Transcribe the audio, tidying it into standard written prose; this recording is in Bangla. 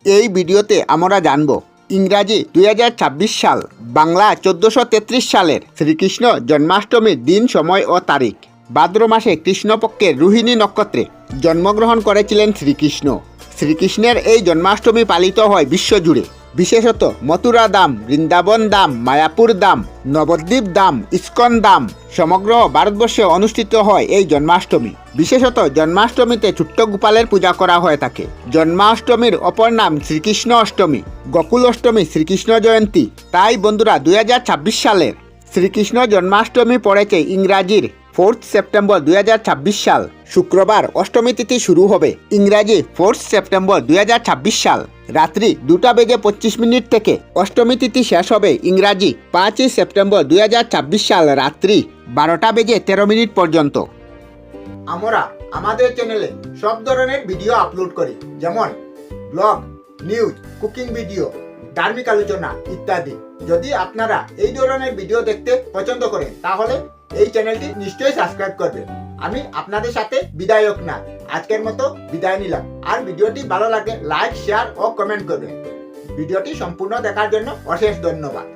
এই ভিডিওতে আমরা জানব ইংরাজি 2026 সাল, বাংলা 1433 সালের শ্রীকৃষ্ণ জন্মাষ্টমীর দিন, সময় ও তারিখ। ভাদ্র মাসে কৃষ্ণপক্ষের রোহিণী নক্ষত্রে জন্মগ্রহণ করেছিলেন শ্রীকৃষ্ণ। শ্রীকৃষ্ণের এই জন্মাষ্টমী পালিত হয় বিশ্বজুড়ে, বিশেষত মথুরা ধাম, বৃন্দাবন ধাম, মায়াপুর ধাম, নবদ্বীপ ধাম, ইস্কন ধাম। সমগ্র ভারতবর্ষে অনুষ্ঠিত হয় এই জন্মাষ্টমী। বিশেষত জন্মাষ্টমীতে ছোট্ট গোপালের পূজা করা হয়ে থাকে। জন্মাষ্টমীর অপর নাম শ্রীকৃষ্ণ অষ্টমী, গোকুল অষ্টমী, শ্রীকৃষ্ণ জয়ন্তী। তাই বন্ধুরা, 2026 সালের শ্রীকৃষ্ণ জন্মাষ্টমী পড়েছে ইংরাজির 4 সেপ্টেম্বর 2026 সাল, শুক্রবার। অষ্টমী তিথি শুরু হবে ইংরাজি 4 সেপ্টেম্বর 2026 সাল রাত্রি 2:25 থেকে। অষ্টমী তিথি শেষ হবে ইংরাজি 5 সেপ্টেম্বর 2026 সাল রাত্রি 12:13 পর্যন্ত। আমরা আমাদের চ্যানেলে সব ধরনের ভিডিও আপলোড করি, যেমন ব্লগ, নিউজ, কুকিং ভিডিও, ধার্মিক আলোচনা ইত্যাদি। যদি আপনারা এই ধরনের ভিডিও দেখতে পছন্দ করেন তাহলে এই চ্যানেলটি নিশ্চয়ই সাবস্ক্রাইব করবেন। আমি আপনাদের সাথে বিদায়ক না, আজকের মতো বিদায় নিলাম। আর ভিডিওটি ভালো লাগে লাইক, শেয়ার ও কমেন্ট করবেন। ভিডিওটি সম্পূর্ণ দেখার জন্য অশেষ ধন্যবাদ।